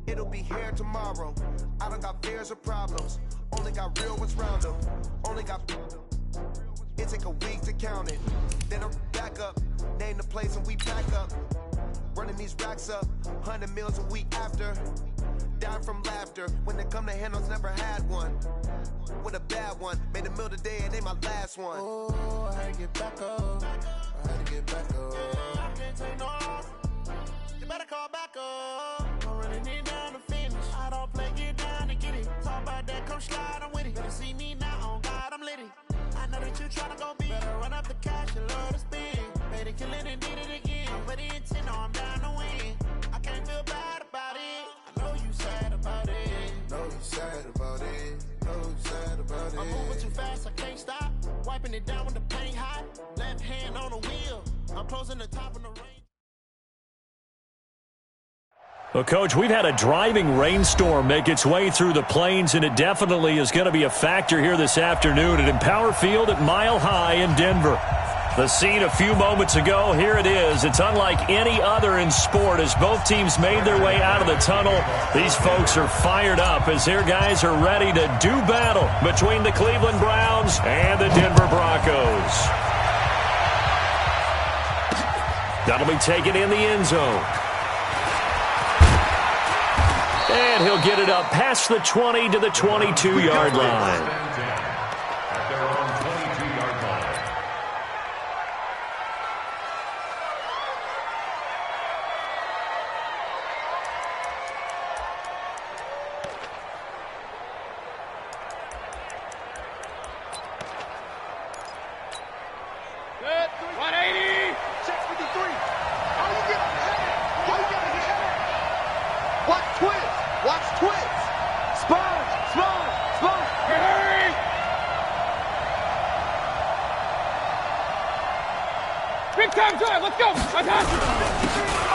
It'll be here tomorrow. I don't got fears or problems. Only got real ones round them. Only got... It take a week to count it. Then I'm back up. Name the place and we pack up. Running these racks up. 100 meals a week after. Dying from laughter. When they come to handles, never had one. With a bad one. Made a meal today and they my last one. Oh, I had to get back up. I had to get back up. I can't take no off. You better call back up. I'm running it down to finish. I don't play, get down to get it. Talk about that, come slide, I'm with it. Better see me now, on God, I'm litty. I know that you tryna go big. Better run up the cash, you love to spend. Made it, kill it, and did it again. I'm with the intent, no, I'm down to win. I can't feel bad about it. I know you sad about it. Know you sad about it. Know you sad about it. I'm moving too fast, I can't stop. Wiping it down with the paint hot. Left hand on the wheel. I'm closing the top of the range. Well, Coach, we've had a driving rainstorm make its way through the plains, and it definitely is going to be a factor here this afternoon at Empower Field at Mile High in Denver. The scene a few moments ago, here it is. It's unlike any other in sport as both teams made their way out of the tunnel. These folks are fired up as their guys are ready to do battle between the Cleveland Browns and the Denver Broncos. That'll be taken in the end zone. And he'll get it up past the 20 to the 22-yard line.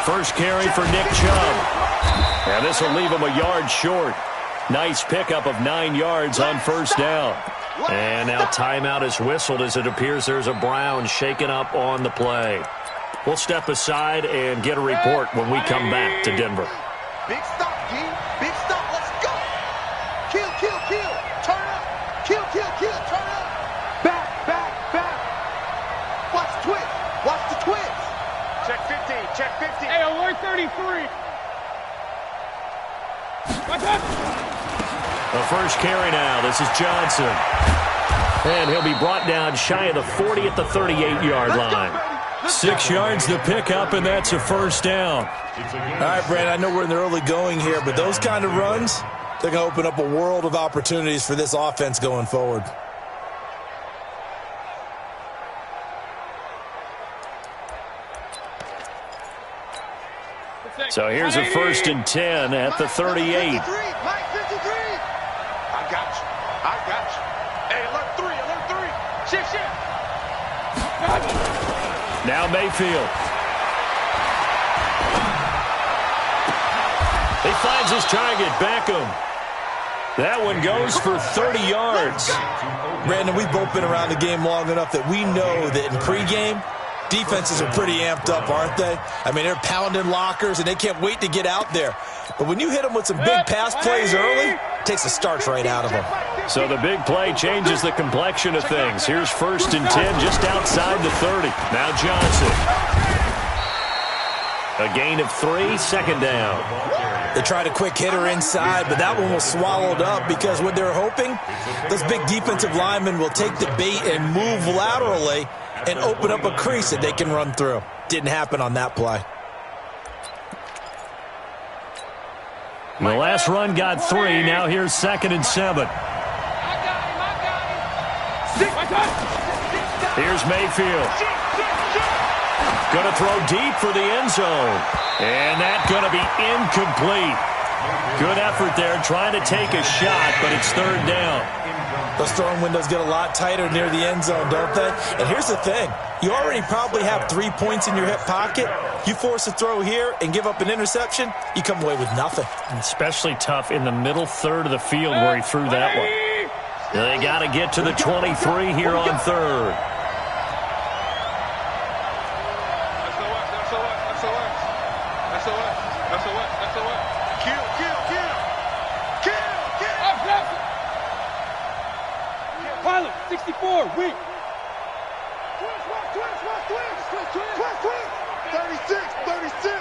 First carry for Nick Chubb. And this will leave him a yard short. Nice pickup of 9 yards on first down. And now timeout is whistled as it appears there's a Brown shaken up on the play. We'll step aside and get a report when we come back to Denver. Big stop, G. Big stop. Let's go. Kill, kill, kill. Turn up. Kill, kill, kill. Turn up. Back, back, back. Watch the twist. Watch the twist. Check 15. Check 15. Hey, alert 33. Watch out. The first carry now. This is Johnson. And he'll be brought down shy of the 40 at the 38-yard line. 6 yards to pick up, and that's a first down. All right, Brandon, I know we're in the early going here, but those kind of runs, they're going to open up a world of opportunities for this offense going forward. So here's a 1st and 10 at the 38. I got you. I got you. Hey, alert 3, alert 3. Shift, shift. Now Mayfield. He finds his target, Beckham. That one goes for 30 yards. Brandon, we've both been around the game long enough that we know that in pregame, defenses are pretty amped up, aren't they? I mean, they're pounding lockers, and they can't wait to get out there. But when you hit them with some big pass plays early, it takes the starch right out of them. So the big play changes the complexion of things. Here's 1st and 10 just outside the 30. Now Johnson. A gain of 3, second down. They tried a quick hitter inside, but that one was swallowed up because what they're hoping, those big defensive linemen will take the bait and move laterally and open up a crease that they can run through. Didn't happen on that play. The last run got 3. Now here's 2nd and 7. Here's Mayfield. Going to throw deep for the end zone. And that's going to be incomplete. Good effort there trying to take a shot, but it's 3rd down. Those throwing windows get a lot tighter near the end zone, don't they? And here's the thing. You already probably have 3 points in your hip pocket. You force a throw here and give up an interception, you come away with nothing. Especially tough in the middle third of the field where he threw that one. They got to get to the 23 here on 3rd. SOS. Kill, kill, kill. weak. 36.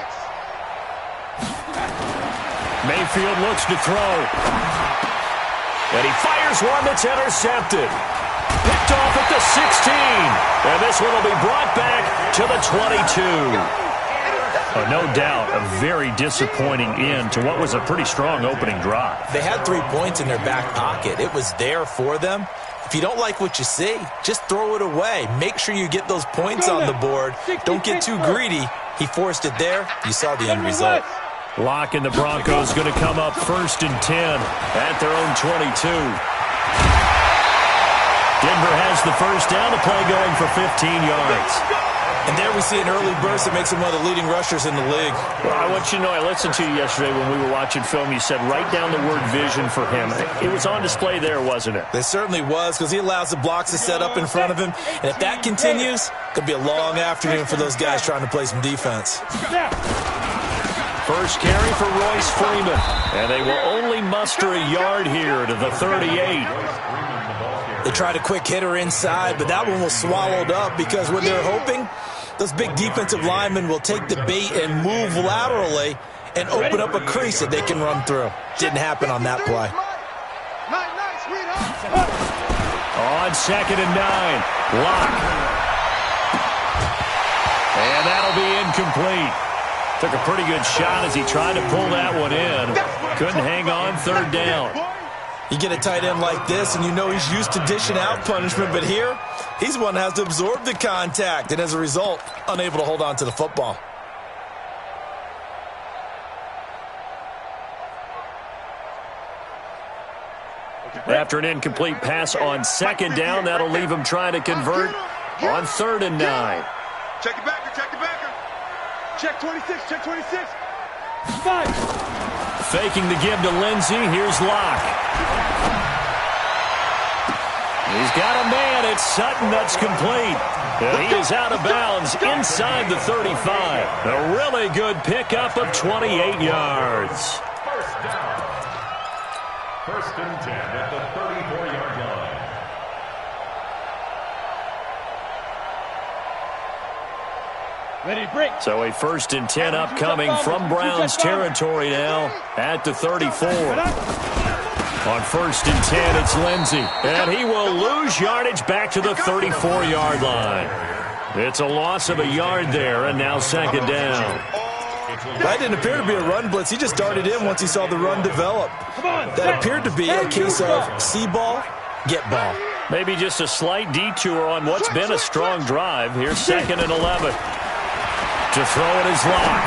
Mayfield looks to throw. And he fires one that's intercepted. Picked off at the 16. And this one will be brought back to the 22. No doubt, a very disappointing end to what was a pretty strong opening drive. They had 3 points in their back pocket. It was there for them. If you don't like what you see, just throw it away. Make sure you get those points on the board. Don't get too greedy. He forced it there. You saw the end result. Locke and the Broncos going to come up 1st and 10 at their own 22. Denver has the first down, the play going for 15 yards. And there we see an early burst that makes him one of the leading rushers in the league. Well, I want you to know, I listened to you yesterday when we were watching film. You said write down the word vision for him. It was on display there, wasn't it? It certainly was, because he allows the blocks to set up in front of him. And if that continues, it could be a long afternoon for those guys trying to play some defense. First carry for Royce Freeman. And they will only muster a yard here to the 38. They tried a quick hitter inside, but that one was swallowed up because what they're hoping, those big defensive linemen will take the bait and move laterally and open up a crease that they can run through. Didn't happen on that play. On 2nd and 9, Locke. And that'll be incomplete. Took a pretty good shot as he tried to pull that one in. Couldn't hang on 3rd down. You get a tight end like this, and you know he's used to dishing out punishment, but here, he's one that has to absorb the contact, and as a result, unable to hold on to the football. After an incomplete pass on 2nd down, that'll leave him trying to convert on 3rd and 9. Check it backer. Check 26. 5. Faking the give to Lindsey. Here's Locke. He's got a man. It's Sutton. That's complete. He is out of bounds inside the 35. A really good pickup of 28 yards. First and 10 at the 34-yard line. Ready, break. So a 1st and 10 upcoming from Browns territory now at the 34. On 1st and 10, it's Lindsey. And he will lose yardage back to the 34-yard line. It's a loss of a yard there, and now 2nd down. That didn't appear to be a run blitz. He just darted in once he saw the run develop. That appeared to be a case of see ball, get ball. Maybe just a slight detour on what's been a strong drive. Here's 2nd and 11. To throw it is Locke.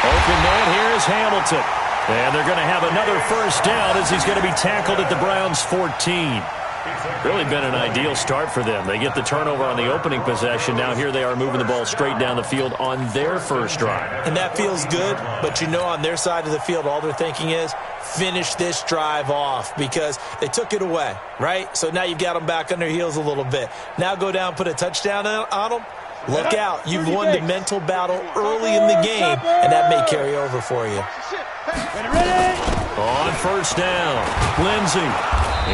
Open man here is Hamilton. And they're going to have another first down as he's going to be tackled at the Browns' 14. Really been an ideal start for them. They get the turnover on the opening possession. Now here they are moving the ball straight down the field on their first drive. And that feels good, but you know on their side of the field all they're thinking is finish this drive off because they took it away, right? So now you've got them back on their heels a little bit. Now go down, put a touchdown on them. Look out. You've won the mental battle early in the game, and that may carry over for you. On first down, Lindsey.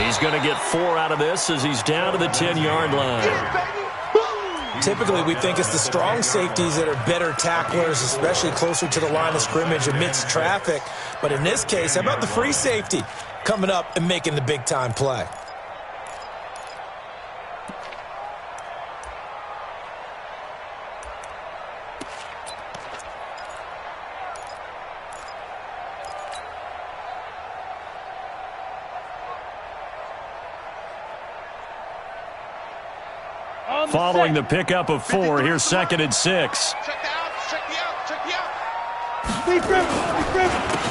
He's going to get 4 out of this as he's down to the 10-yard line. Typically, we think it's the strong safeties that are better tacklers, especially closer to the line of scrimmage amidst traffic. But in this case, how about the free safety coming up and making the big-time play? Following the pickup of 4, here's 2nd and 6. Check the out.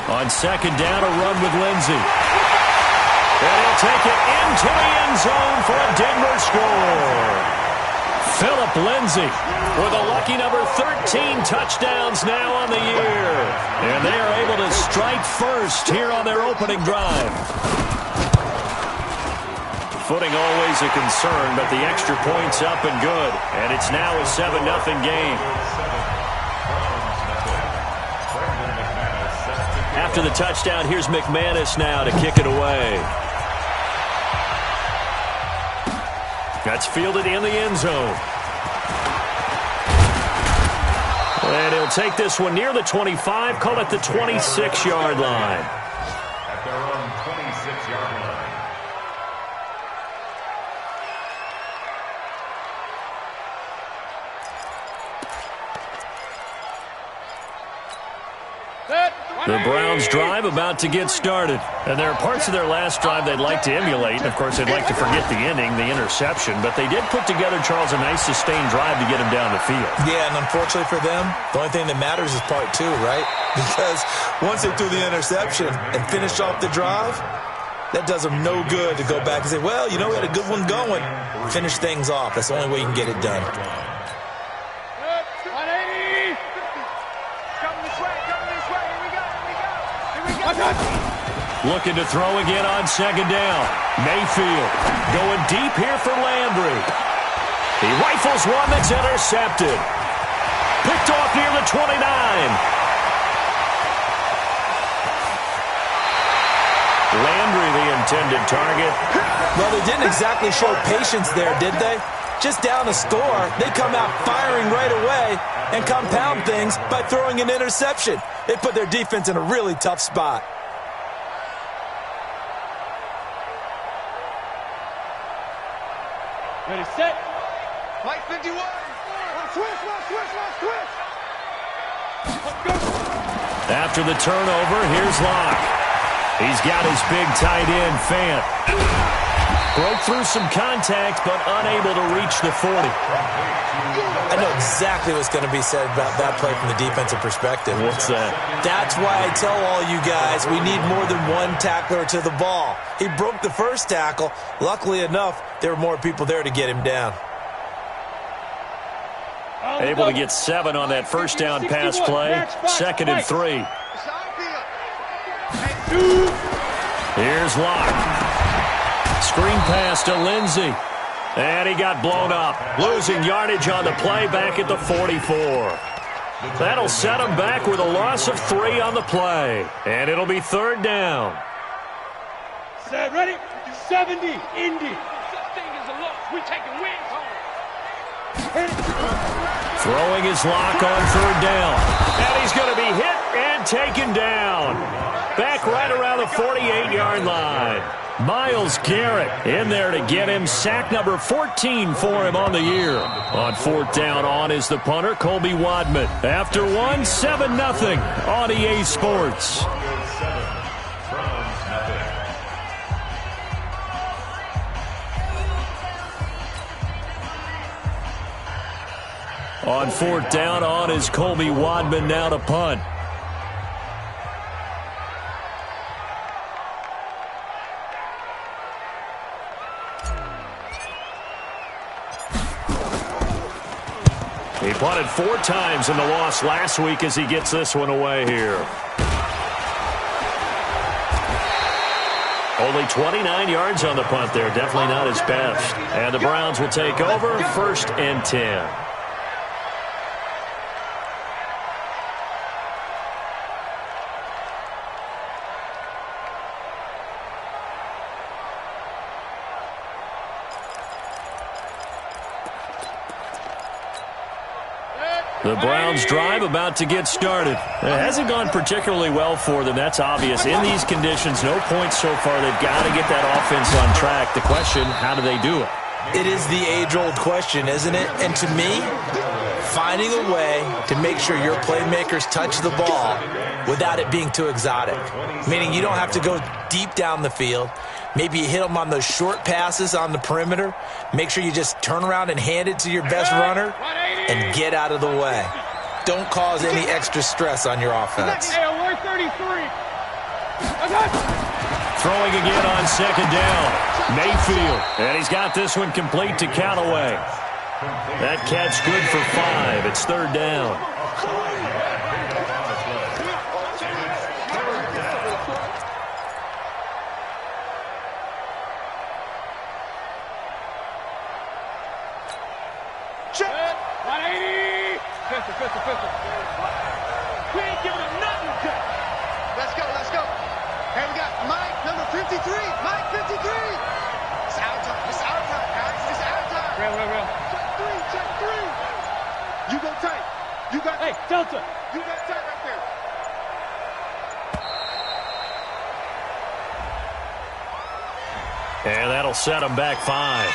On 2nd down, a run with Lindsey. And he'll take it into the end zone for a Denver score. Philip Lindsey with a lucky number 13 touchdowns now on the year. And they are able to strike first here on their opening drive. Footing always a concern, but the extra point's up and good. And it's now a 7-0 game. After the touchdown, here's McManus now to kick it away. That's fielded in the end zone. And he'll take this one near the 25, call it the 26-yard line. At their own 26-yard line. The Browns drive about to get started. And there are parts of their last drive they'd like to emulate. And, of course, they'd like to forget the ending, the interception. But they did put together, Charles, a nice sustained drive to get him down the field. Yeah, and unfortunately for them, the only thing that matters is part two, right? Because once they threw the interception and finished off the drive, that does them no good to go back and say, well, you know, we had a good one going. Finish things off. That's the only way you can get it done. Looking to throw again on second down. Mayfield going deep here for Landry. He rifles one that's intercepted. Picked off near the 29. Landry, the intended target. Well, they didn't exactly show patience there, did they? Just down a score, they come out firing right away and compound things by throwing an interception. They put their defense in a really tough spot. Ready, set. Mike 51. Switch. After the turnover, here's Locke. He's got his big tight end, Fant. Broke through some contact, but unable to reach the 40. I know exactly what's going to be said about that play from the defensive perspective. What's that? That's why I tell all you guys we need more than one tackler to the ball. He broke the first tackle. Luckily enough, there were more people there to get him down. Able to get 7 on that first down pass play. 2nd and 3. Here's Locke. Screen pass to Lindsey. And he got blown up. Losing yardage on the play back at the 44. That'll set him back with a loss of 3 on the play. And it'll be 3rd down. Set, ready? 70, Indy. Such thing as a loss. We taking wins home. Throwing his Lock on 3rd down. And he's going to be hit and taken down. Back right around the 48-yard line. Myles Garrett in there to get him. Sack number 14 for him on the year. On 4th down, on is the punter, Colby Wadman. After 1, 7-0 on EA Sports. On 4th down, on is Colby Wadman now to punt. He punted 4 times in the loss last week as he gets this one away here. Only 29 yards on the punt there. Definitely not his best. And the Browns will take over 1st and 10. The Browns drive about to get started. It hasn't gone particularly well for them. That's obvious. In these conditions, no points so far. They've got to get that offense on track. The question, how do they do it? It is the age-old question, isn't it? And to me, finding a way to make sure your playmakers touch the ball without it being too exotic. Meaning you don't have to go deep down the field. Maybe you hit them on those short passes on the perimeter. Make sure you just turn around and hand it to your best runner and get out of the way. Don't cause any extra stress on your offense. Throwing again on 2nd down. Mayfield. And he's got this one complete to Callaway. That catch good for 5. It's 3rd down. Pistol. We ain't giving him nothing. Let's go. Hey, we got Mike, number 53. Mike 53. It's our time, guys. It's our time. You got, hey, Delta, you got tight right there. And that'll set them back 5.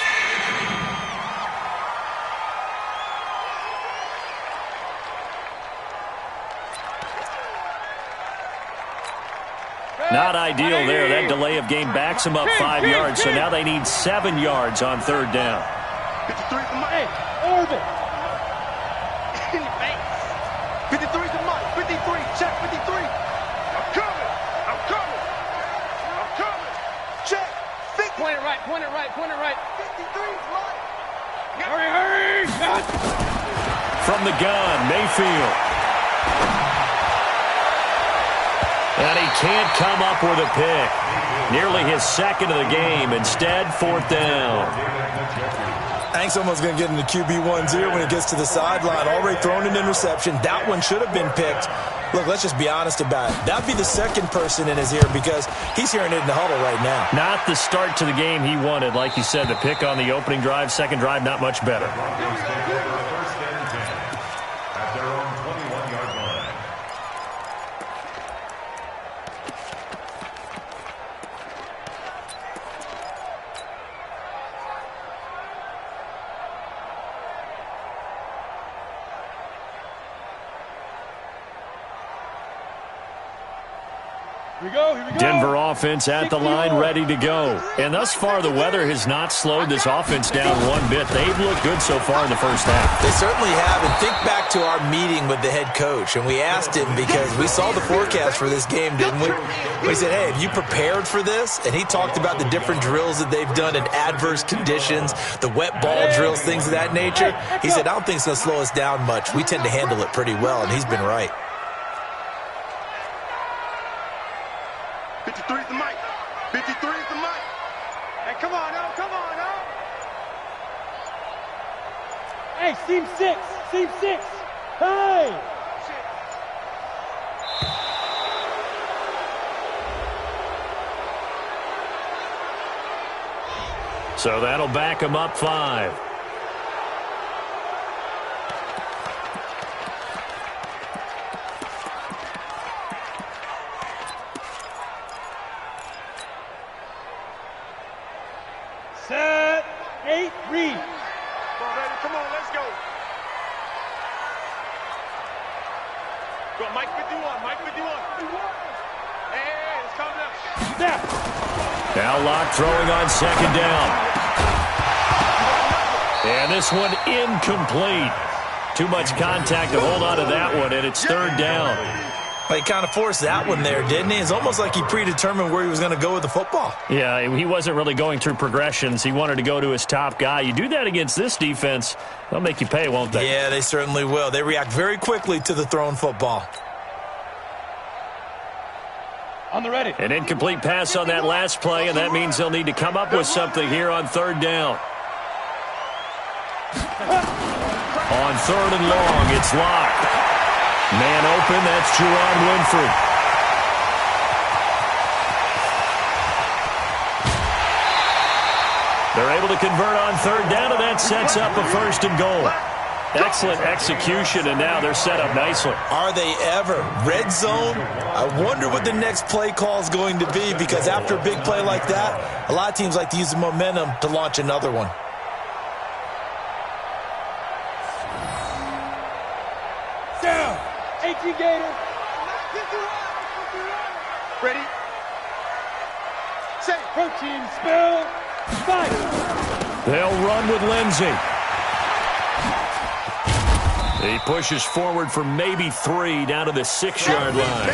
Not ideal there. That delay of game backs them up 5 yards, so now they need 7 yards on 3rd down. 53 to Mike. Orbit. 53 to Mike. 53. Check 53. I'm coming. I'm coming. I'm coming. Check. Point it right. Point it right. Point it right. 53's Mike. Hurry, hurry. From the gun, Mayfield. And he can't come up with a pick. Nearly his 2nd of the game. Instead, 4th down. I think someone's going to get into QB1's ear when he gets to the sideline. Already thrown an interception. That one should have been picked. Look, let's just be honest about it. That would be the 2nd person in his ear because he's hearing it in the huddle right now. Not the start to the game he wanted. Like you said, the pick on the opening drive, 2nd drive, not much better. First and 10 at their own 21-yard line. Here we go, here we go. Denver offense at the line, ready to go. And thus far, the weather has not slowed this offense down one bit. They've looked good so far in the first half. They certainly have. And think back to our meeting with the head coach. And we asked him because we saw the forecast for this game, didn't we? We said, hey, have you prepared for this? And he talked about the different drills that they've done in adverse conditions, the wet ball drills, things of that nature. He said, I don't think it's going to slow us down much. We tend to handle it pretty well, and he's been right. 53 is the mic. 53 is the mic. Hey, come on now, come on now. Hey, seam 6, seam 6. Hey. So that'll back them up 5. Set, 8, read. Come on, baby, come on, let's go. Go, Mike 51, Mike 51. Hey, let's calm down. Snap. Now Locke throwing on 2nd down. And this one incomplete. Too much contact to hold on to that one, and it's 3rd down. But he kind of forced that one there, didn't he? It's almost like he predetermined where he was going to go with the football. Yeah, he wasn't really going through progressions. He wanted to go to his top guy. You do that against this defense, they'll make you pay, won't they? Yeah, they certainly will. They react very quickly to the thrown football. On the ready. An incomplete pass on that last play, and that means they'll need to come up with something here on 3rd down. On 3rd and long, it's Locke. Man open, that's Juwan Winfrey. They're able to convert on 3rd down, and that sets up a 1st and goal. Excellent execution, and now they're set up nicely. Are they ever? Red zone? I wonder what the next play call is going to be because after a big play like that, a lot of teams like to use the momentum to launch another one. Down. 18 Gator. Ready. Say protein spell. Fight. They'll run with Lindsey. He pushes forward for maybe 3 down to the 6-yard line.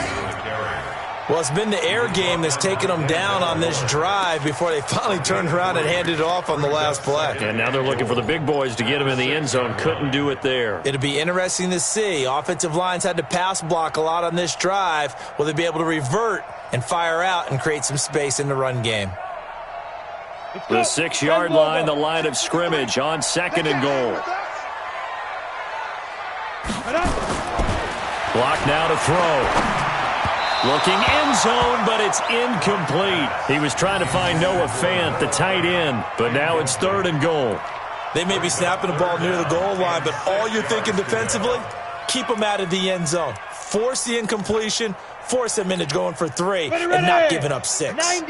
Well, it's been the air game that's taken them down on this drive before they finally turned around and handed it off on the last play. And now they're looking for the big boys to get him in the end zone. Couldn't do it there. It'll be interesting to see. Offensive lines had to pass block a lot on this drive. Will they be able to revert and fire out and create some space in the run game? The 6-yard line, the line of scrimmage on 2nd and goal. Block now to throw. Looking end zone, but it's incomplete. He was trying to find Noah Fant, the tight end, but now it's 3rd and goal. They may be snapping the ball near the goal line, but all you're thinking defensively, keep them out of the end zone. Force the incompletion, force them into going for 3, and not giving up 6.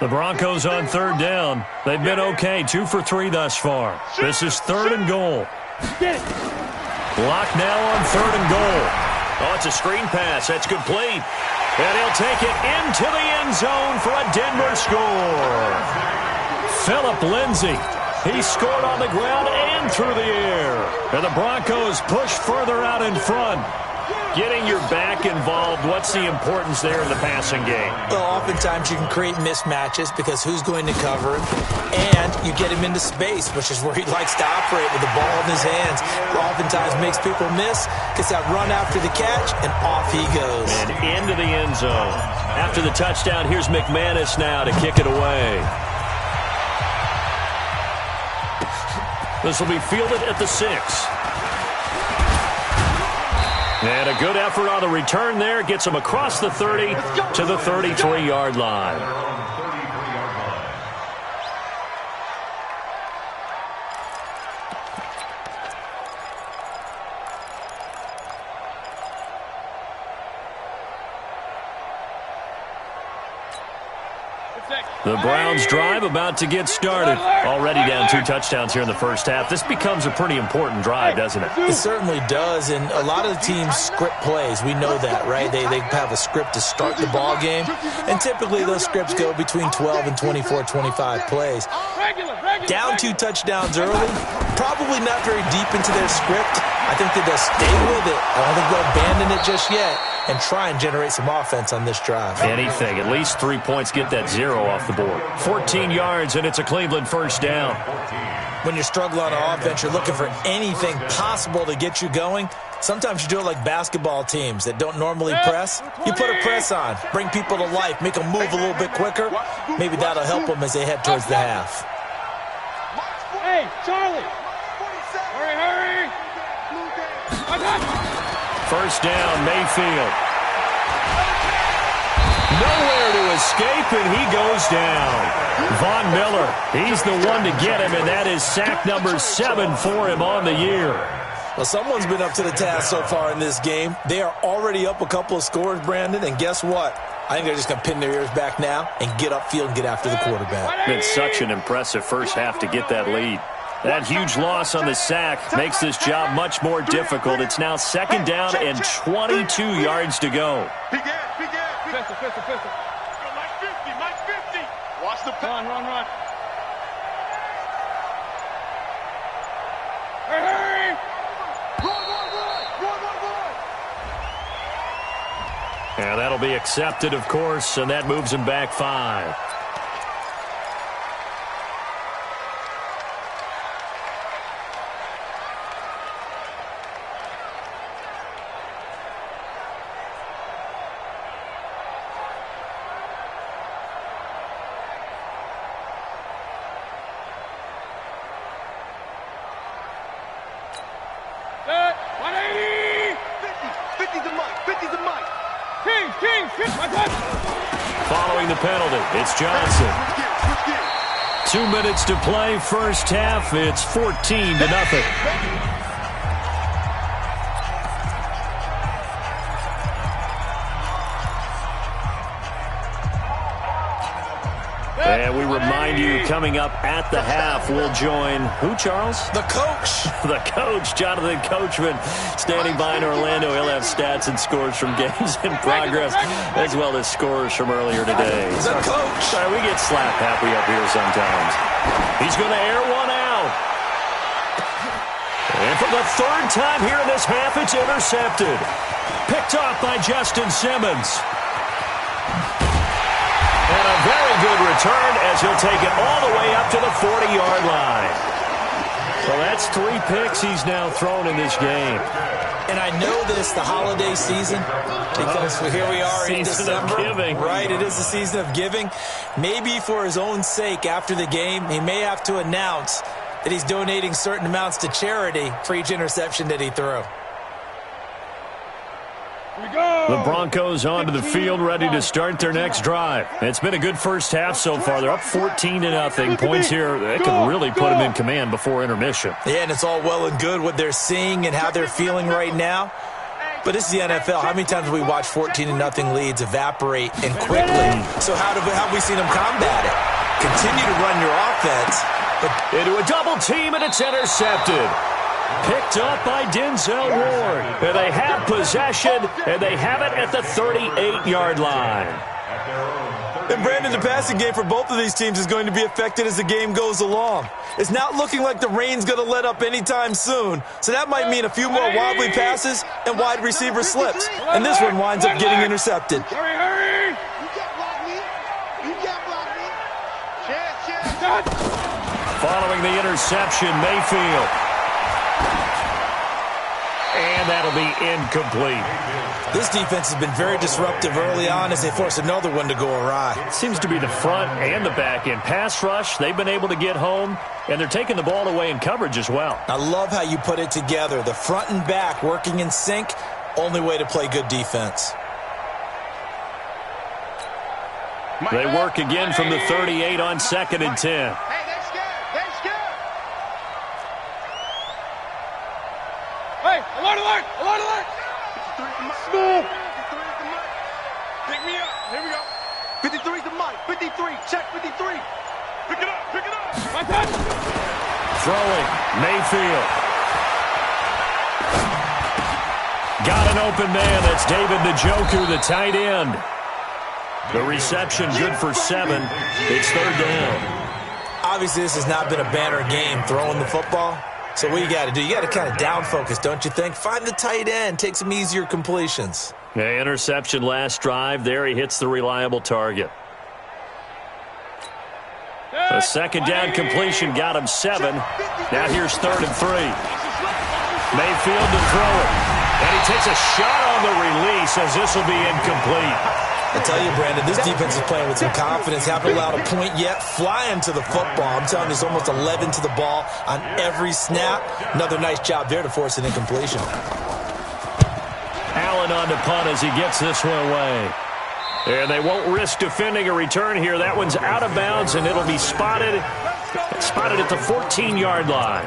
The Broncos on 3rd down. They've been okay, 2 for 3 thus far. This is 3rd and goal. Block now on 3rd and goal. Oh, it's a screen pass. That's complete. And he'll take it into the end zone for a Denver score. Phillip Lindsay. He scored on the ground and through the air. And the Broncos push further out in front. Getting your back involved, what's the importance there in the passing game? Well, oftentimes you can create mismatches because who's going to cover him, and you get him into space, which is where he likes to operate with the ball in his hands. Oftentimes makes people miss, gets that run after the catch, and off he goes. And into the end zone. After the touchdown, here's McManus now to kick it away. This will be fielded at the 6. And a good effort on the return there. Gets him across the 30 to the 33-yard line. The Browns drive about to get started. Already down 2 touchdowns here in the first half. This becomes a pretty important drive, doesn't it? It certainly does, and a lot of the teams script plays. We know that, right? They have a script to start the ball game, and typically those scripts go between 12 and 24, 25 plays. Down 2 touchdowns early, probably not very deep into their script. I think that they'll stay with it. I don't think they'll abandon it just yet and try and generate some offense on this drive. Anything. At least 3 points. Get that 0 off the board. 14 yards, and it's a Cleveland first down. When you're struggling on offense, you're looking for anything possible to get you going. Sometimes you do it like basketball teams that don't normally press. You put a press on, bring people to life, make them move a little bit quicker. Maybe that'll help them as they head towards the half. Hey, Charlie! Hurry! First down, Mayfield. Nowhere to escape, and he goes down. Von Miller, he's the one to get him, and that is sack number 7 for him on the year. Well, someone's been up to the task so far in this game. They are already up a couple of scores, Brandon, and guess what? I think they're just going to pin their ears back now and get upfield and get after the quarterback. Been such an impressive first half to get that lead. That huge loss on the sack makes this job much more difficult. It's now 2nd down and 22 yards to go. Pistol. Mike 50. Watch the run. Hurry! Run! And that'll be accepted, of course, and that moves him back 5. Following the penalty, it's Johnson. 2 minutes to play, first half. It's 14-0. And we remind you, coming up at the half, we'll join who, Charles? The coach. The coach, Jonathan Coachman, standing by in Orlando. He'll have stats and scores from games in progress, as well as scores from earlier today. The coach. Sorry, we get slap happy up here sometimes. He's going to air one out. And for the 3rd time here in this half, it's intercepted. Picked off by Justin Simmons. And a very good return as he'll take it all the way up to the 40-yard line. So that's 3 picks he's now thrown in this game. And I know this, the holiday season, because here we are in December. Season of giving. Right, it is the season of giving. Maybe for his own sake, after the game, he may have to announce that he's donating certain amounts to charity for each interception that he threw. The Broncos onto the field, ready to start their next drive. It's been a good first half so far. They're up 14-0. Points here that could really put them in command before intermission. Yeah, and it's all well and good what they're seeing and how they're feeling right now. But this is the NFL. How many times have we watched 14-0 leads evaporate and quickly? So how have we seen them combat it? Continue to run your offense. But into a double team, and it's intercepted. Picked up by Denzel Ward. And they have possession, and they have it at the 38-yard line. And Brandon, the passing game for both of these teams is going to be affected as the game goes along. It's not looking like the rain's going to let up anytime soon, so that might mean a few more wobbly passes and wide receiver slips. And this one winds up getting intercepted. Hurry! You can't block me. You can't block me. Chance. Following the interception, Mayfield. And that'll be incomplete. This defense has been very disruptive early on as they force another one to go awry. It seems to be the front and the back end. Pass rush, they've been able to get home, and they're taking the ball away in coverage as well. I love how you put it together. The front and back working in sync, only way to play good defense. They work again from the 38 on 2nd and 10. Hey, they're scared. They're scared. Hey, alert, alert, alert, alert. Move. Pick me up. Here we go. 53's the mic. 53. Check 53. Pick it up. Pick it up. My touch. Throwing. Mayfield. Got an open man. That's David Njoku, the tight end. The reception good for 7. It's 3rd down. Obviously, this has not been a banner game throwing the football. So what you got to do, you got to kind of down focus, don't you think? Find the tight end, take some easier completions. Yeah, interception last drive. There he hits the reliable target. A 2nd down completion got him 7. Now here's 3rd and 3. Mayfield to throw it. And he takes a shot on the release as this will be incomplete. I tell you, Brandon, this defense is playing with some confidence. Haven't allowed a point yet. Flying to the football. I'm telling you, there's almost 11 to the ball on every snap. Another nice job there to force an incompletion. Allen on the punt as he gets this one away. And they won't risk defending a return here. That one's out of bounds, and it'll be spotted at the 14-yard line.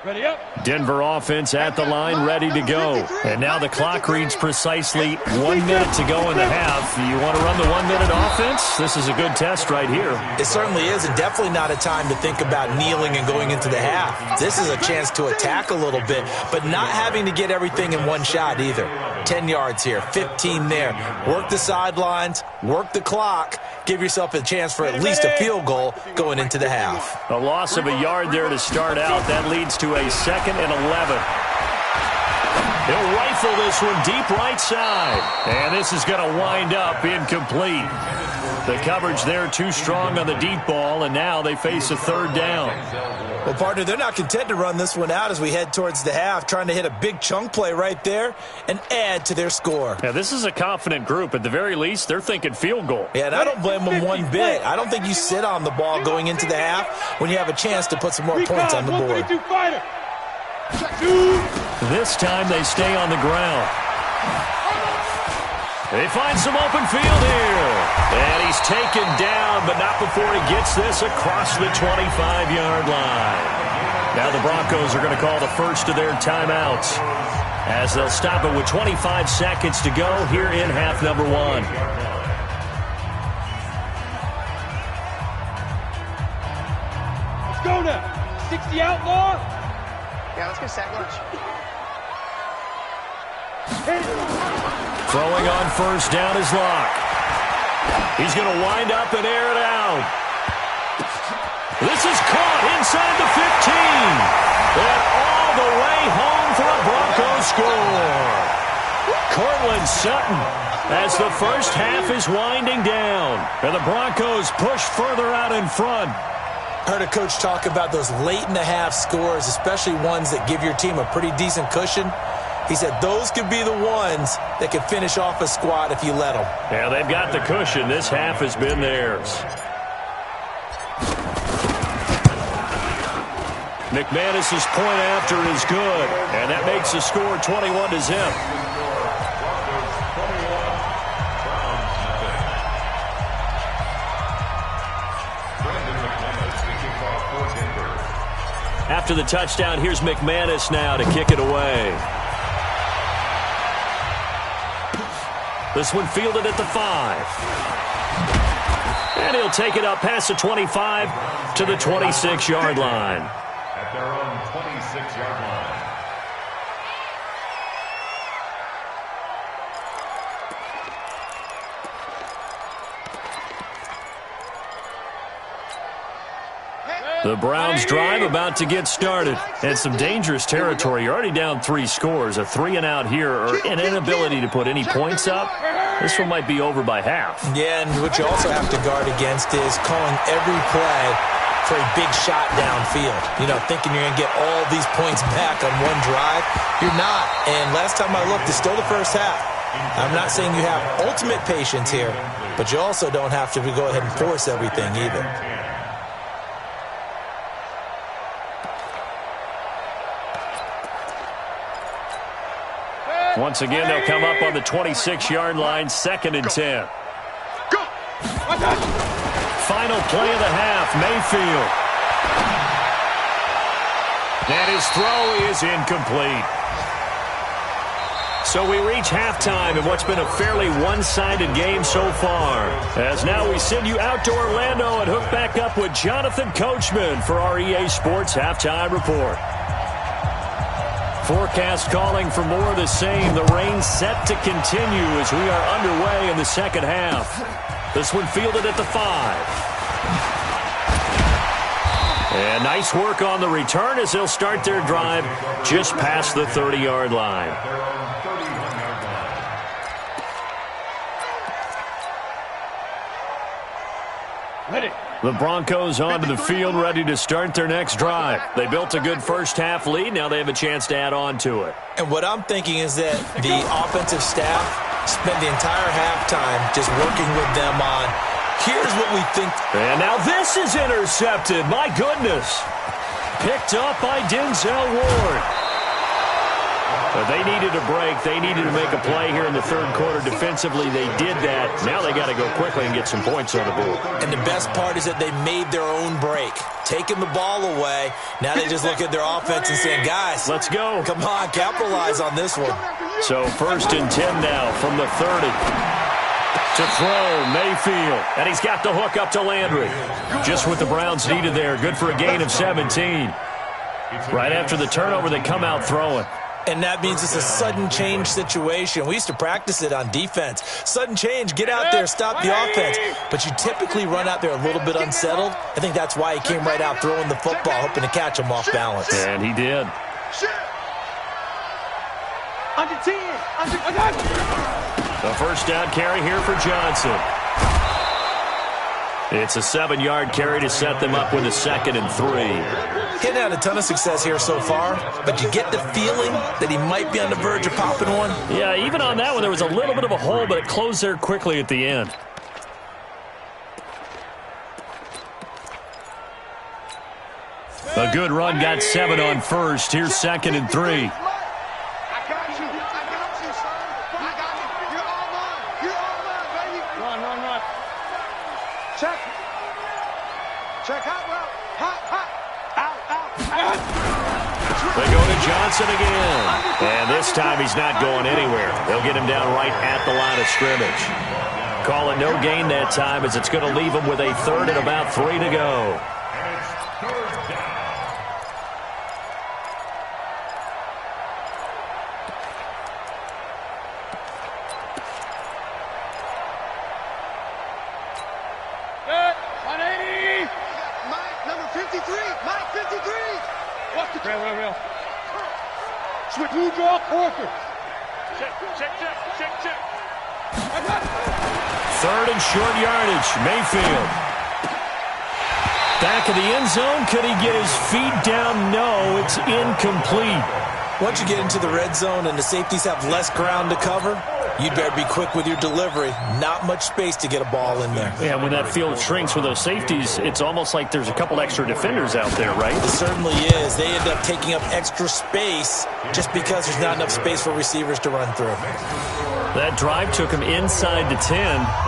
Ready up. Denver offense at the line, ready to go. And now the clock reads precisely 1 minute to go in the half. You want to run the 1 minute offense? This is a good test right here. It certainly is, and definitely not a time to think about kneeling and going into the half. This is a chance to attack a little bit, but not having to get everything in one shot either. 10 yards here, 15 there. Work the sidelines, work the clock. Give yourself a chance for at least a field goal going into the half. A loss of a yard there to start out. That leads to a 2nd and 11. He'll rifle this one deep right side. And this is going to wind up incomplete. The coverage there too strong on the deep ball, and now they face a 3rd down. Well, partner, they're not content to run this one out as we head towards the half, trying to hit a big chunk play right there and add to their score. Yeah, this is a confident group. At the very least, they're thinking field goal. Yeah, and I don't blame them one bit. I don't think you sit on the ball going into the half when you have a chance to put some more points on the board. This time they stay on the ground. They find some open field here. And he's taken down, but not before he gets this across the 25-yard line. Now the Broncos are going to call the first of their timeouts as they'll stop it with 25 seconds to go here in half number 1. Let's go now. 60 outlaw. Yeah, let's get sack lunch. Throwing on 1st down is Locke. He's going to wind up and air it out. This is caught inside the 15. And all the way home for a Broncos score. Cortland Sutton as the first half is winding down. And the Broncos push further out in front. Heard a coach talk about those late-in-the-half scores, especially ones that give your team a pretty decent cushion. He said those could be the ones that could finish off a squad if you let them. Yeah, they've got the cushion. This half has been theirs. McManus's point after is good, and that makes the score 21-0. After the touchdown, here's McManus now to kick it away. This one fielded at the 5. And he'll take it up past the 25 to the 26-yard line. At their own 26-yard line. The Browns drive about to get started. And some dangerous territory. You're already down 3 scores. A 3-and-out here or an inability to put any points up. This one might be over by half. Yeah, and what you also have to guard against is calling every play for a big shot downfield. You know, thinking you're going to get all these points back on one drive. You're not. And last time I looked, it's still the first half. I'm not saying you have ultimate patience here, but you also don't have to go ahead and force everything either. Once again, they'll come up on the 26-yard line, 2nd and 10. Final play of the half, Mayfield. And his throw is incomplete. So we reach halftime in what's been a fairly one-sided game so far. As now we send you out to Orlando and hook back up with Jonathan Coachman for our EA Sports Halftime Report. Forecast calling for more of the same. The rain set to continue as we are underway in the second half. This one fielded at the 5. And nice work on the return as they'll start their drive just past the 30-yard line. The Broncos onto the field, ready to start their next drive. They built a good first-half lead. Now they have a chance to add on to it. And what I'm thinking is that the offensive staff spent the entire halftime just working with them on, here's what we think. And now this is intercepted. My goodness. Picked up by Denzel Ward. But they needed a break. They needed to make a play here in the third quarter. Defensively, they did that. Now they got to go quickly and get some points on the board. And the best part is that they made their own break. Taking the ball away. Now they just look at their offense and saying, guys, let's go. Come on, capitalize on this one. So 1st and 10 now from the 30. To throw, Mayfield. And he's got the hook up to Landry. Just what the Browns needed there. Good for a gain of 17. Right after the turnover, they come out throwing. And that means it's a sudden change situation. We used to practice it on defense. Sudden change, get out there, stop the offense. But you typically run out there a little bit unsettled. I think that's why he came right out throwing the football, hoping to catch him off balance. And he did. Under 10. The first down carry here for Johnson. It's a 7-yard carry to set them up with a 2nd and 3. He's had a ton of success here so far, but you get the feeling that he might be on the verge of popping one. Yeah, even on that one, there was a little bit of a hole, but it closed there quickly at the end. A good run, got 7 on first. Here's 2nd and 3. They go to Johnson again. And this time he's not going anywhere. They'll get him down right at the line of scrimmage. Call it no gain that time as it's going to leave him with a 3rd and about 3 to go. Switch, you draw, Parker. Check. 3rd and short yardage. Mayfield. Back of the end zone. Could he get his feet down? No, it's incomplete. Once you get into the red zone and the safeties have less ground to cover, you'd better be quick with your delivery. Not much space to get a ball in there. Yeah, when that field shrinks with those safeties, it's almost like there's a couple extra defenders out there, right? It certainly is. They end up taking up extra space just because there's not enough space for receivers to run through. That drive took him inside the 10.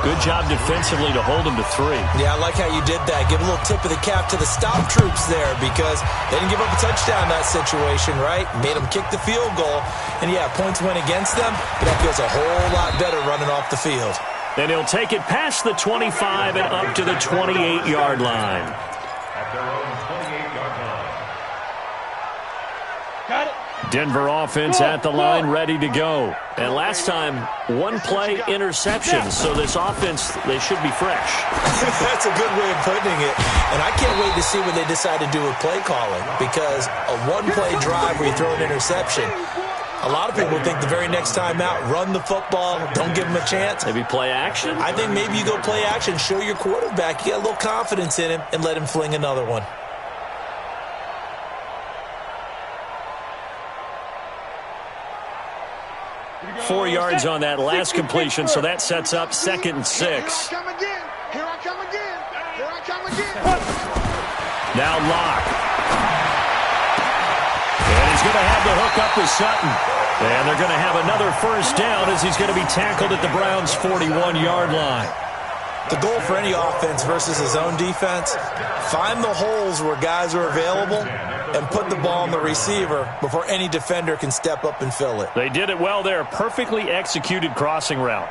Good job defensively to hold him to 3. Yeah, I like how you did that. Give a little tip of the cap to the stop troops there because they didn't give up a touchdown in that situation, right? Made them kick the field goal. And, yeah, points went against them, but that feels a whole lot better running off the field. And he'll take it past the 25 and up to the 28-yard line. At their own 28-yard line. Got it. Denver offense at the line, ready to go. And last time, one play interception. So this offense, they should be fresh. That's a good way of putting it. And I can't wait to see what they decide to do with play calling because a one-play drive where you throw an interception, a lot of people think the very next time out, run the football, don't give them a chance. Maybe play action? I think maybe you go play action, show your quarterback, you got a little confidence in him, and let him fling another one. 4 yards on that last completion, so that sets up 2nd and 6. Here I come again. Here I come again. Here I come again. Now Locke. And he's going to have the hook up with Sutton. And they're going to have another first down as he's going to be tackled at the Browns' 41-yard line. The goal for any offense versus his own defense, find the holes where guys are available and put the ball on the receiver before any defender can step up and fill it. They did it well there. Perfectly executed crossing route.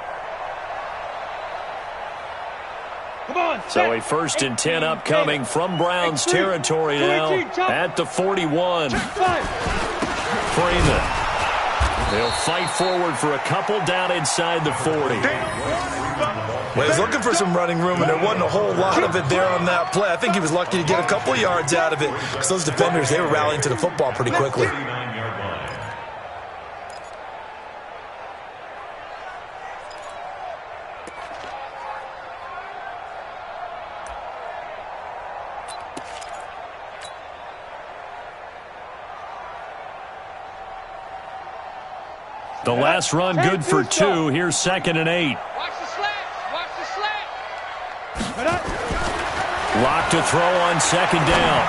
Come on. So a 1st and 10 upcoming from Browns territory now at the 41. Freeman. They'll fight forward for a couple down inside the 40. Well, he was looking for some running room, and there wasn't a whole lot of it there on that play. I think he was lucky to get a couple yards out of it because those defenders, they were rallying to the football pretty quickly. The last run good for 2. Here's 2nd and 8. Watch the slant. Watch the slant. Lock to throw on 2nd down.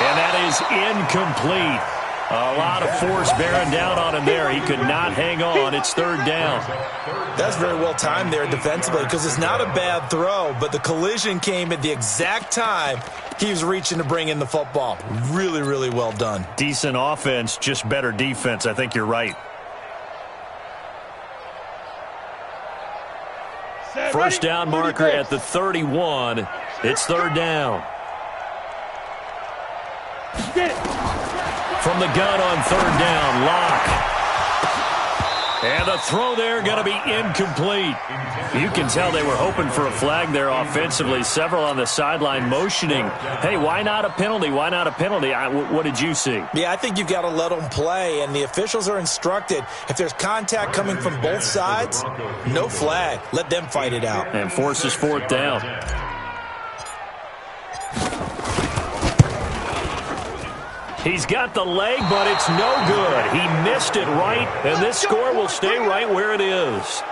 And that is incomplete. A lot of force bearing down on him there. He could not hang on. It's 3rd down. That's very well timed there defensively because it's not a bad throw, but the collision came at the exact time he was reaching to bring in the football. Really, really well done. Decent offense, just better defense. I think you're right. First down marker at the 31. It's 3rd down. From the gun on 3rd down, Locke. And the throw there going to be incomplete. You can tell they were hoping for a flag there offensively. Several on the sideline motioning. Hey, why not a penalty? Why not a penalty? What did you see? Yeah, I think you've got to let them play, and the officials are instructed. If there's contact coming from both sides, no flag. Let them fight it out. And forces 4th down. He's got the leg, but it's no good. He missed it right, and this score will stay right where it is.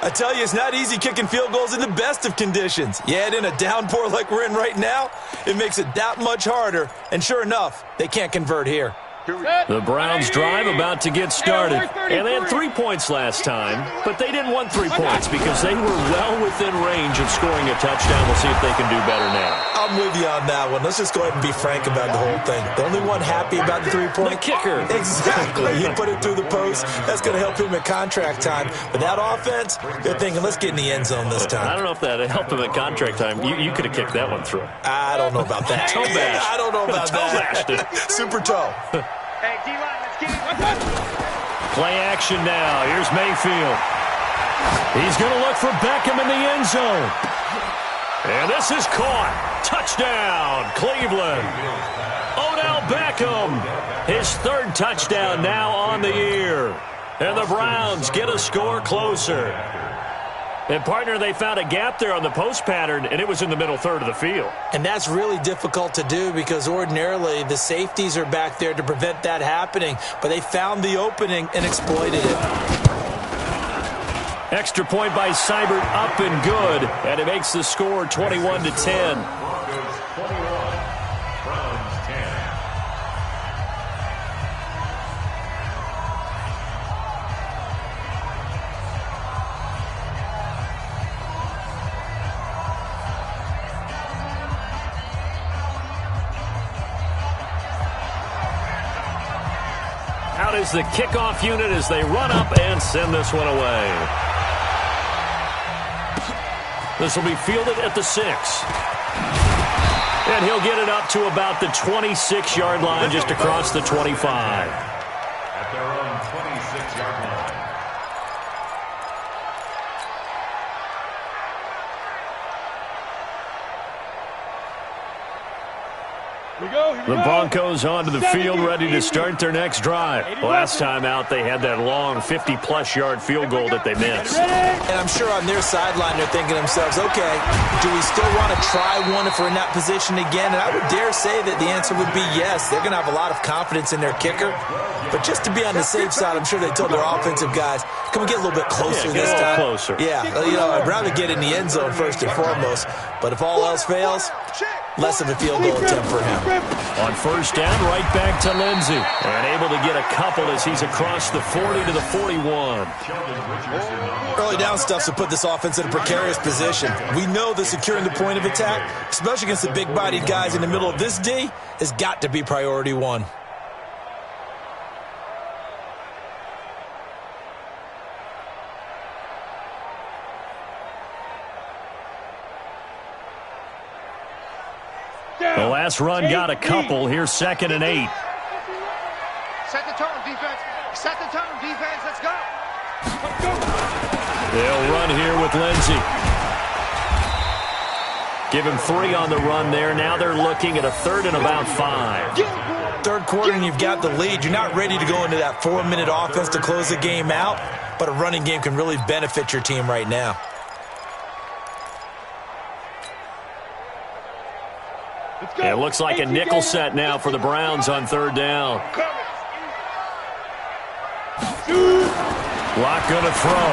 I tell you, it's not easy kicking field goals in the best of conditions. You add in a downpour like we're in right now, it makes it that much harder. And sure enough, they can't convert here. The Browns drive about to get started. And they had 3 points last time, but they didn't want 3 points because they were well within range of scoring a touchdown. We'll see if they can do better now. I'm with you on that one. Let's just go ahead and be frank about the whole thing. The only one happy about the 3-point? The kicker. Exactly. He put it through the post. That's going to help him at contract time. But that offense, they're thinking, let's get in the end zone this time. I don't know if that helped him at contract time. You could have kicked that one through. I don't know about that. Toe bash. I don't know about toe that. bashed it. Super toe. Hey, D-line, let's get it. Play action now. Here's Mayfield. He's going to look for Beckham in the end zone. And this is caught. Touchdown, Cleveland. Odell Beckham. His 3rd touchdown now on the year. And the Browns get a score closer. And, partner, they found a gap there on the post pattern, and it was in the middle third of the field. And that's really difficult to do because ordinarily the safeties are back there to prevent that happening. But they found the opening and exploited it. Extra point by Seibert, up and good. And it makes the score 21-10. Out is the kickoff unit as they run up and send this one away. This will be fielded at the 6. And he'll get it up to about the 26-yard line, just across the 25. At their own 26-yard line. The Broncos onto the field, ready to start their next drive. Last time out, they had that long 50-plus yard field goal that they missed. And I'm sure on their sideline, they're thinking to themselves, okay, do we still want to try one if we're in that position again? And I would dare say that the answer would be yes. They're going to have a lot of confidence in their kicker. But just to be on the safe side, I'm sure they told their offensive guys, can we get a little bit closer this time? Closer. Yeah, I'd rather get in the end zone first and foremost. But if all else fails, less of a field goal attempt for him. On first down, right back to Lindsey. And able to get a couple as he's across the 40 to the 41. Early down stuff to put this offense in a precarious position. We know that securing the point of attack, especially against the big-bodied guys in the middle of this D, has got to be priority one. The last run got a couple. Here's 2nd and 8. Set the tone, defense. Set the tone, defense. Let's go. They'll run here with Lindsey. Give him 3 on the run there. Now they're looking at a 3rd and about 5. Third quarter and you've got the lead. You're not ready to go into that 4-minute offense to close the game out, but a running game can really benefit your team right now. It looks like a nickel set now for the Browns on 3rd down. Lock going to throw.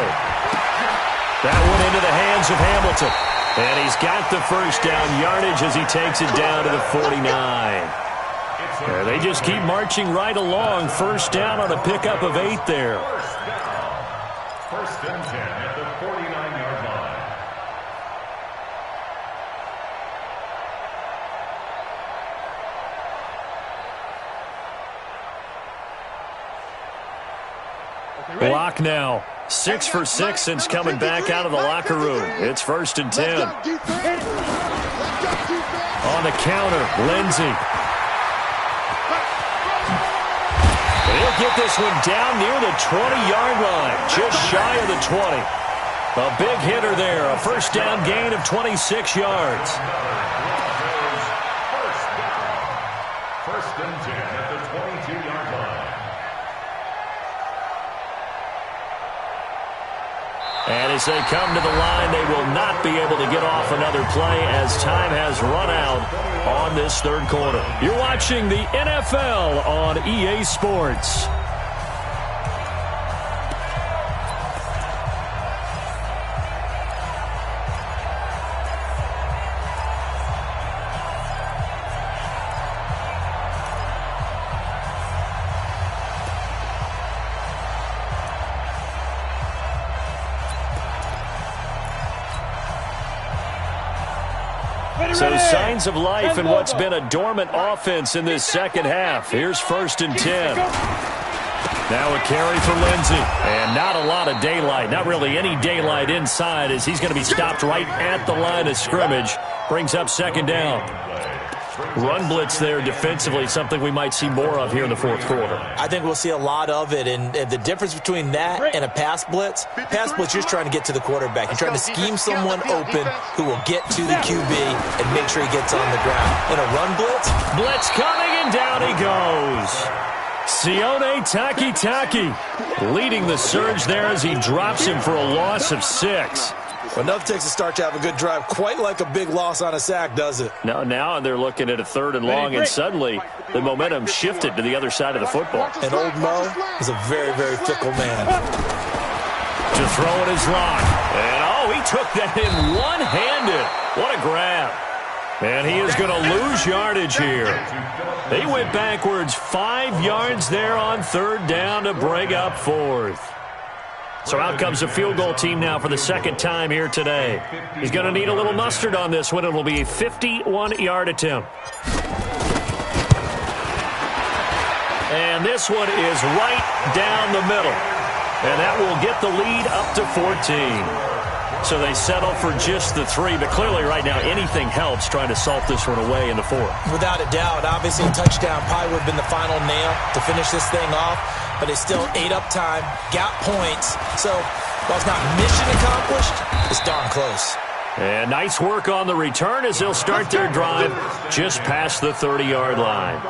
That one into the hands of Hamilton. And he's got the first down yardage as he takes it down to the 49. And they just keep marching right along. First down on a pickup of 8 there. First and 10 at the 49-yard line. Block now. 6 for 6 since coming back out of the locker room. It's 1st and 10. On the counter, Lindsey. He'll get this one down near the 20-yard line, just shy of the 20. A big hitter there, a first down gain of 26 yards. First and 10 at the 22-yard line. And as they come to the line, they will not be able to get off another play as time has run out on this 3rd quarter. You're watching the NFL on EA Sports. So signs of life in what's been a dormant offense in this second half. Here's 1st and 10. Now a carry for Lindsey. And not a lot of daylight. Not really any daylight inside as he's going to be stopped right at the line of scrimmage. Brings up 2nd down. Run blitz there defensively, something we might see more of here in the 4th quarter. I think we'll see a lot of it, and the difference between that and a pass blitz, you're just trying to get to the quarterback. You're trying to scheme someone open who will get to the QB and make sure he gets on the ground. In a run blitz coming, and down he goes. Sione Takitaki leading the surge there as he drops him for a loss of 6. Well, enough takes a start to have a good drive. Quite like a big loss on a sack, does it? Now they're looking at a 3rd and long, and suddenly the momentum shifted to the other side of the football. And old Mo is a very, very fickle man. To throw it is Lock. And, he took that in one-handed. What a grab. And he is going to lose yardage here. They went backwards 5 yards there on 3rd down to bring up 4th. So out comes the field goal team now for the 2nd time here today. He's going to need a little mustard on this one. It will be a 51-yard attempt. And this one is right down the middle. And that will get the lead up to 14. So they settle for just the 3. But clearly right now anything helps trying to salt this one away in the 4th. Without a doubt. Obviously a touchdown probably would have been the final nail to finish this thing off. But they still ate up time, got points. So while it's not mission accomplished, it's darn close. And nice work on the return as they'll start their drive just past the 30-yard line.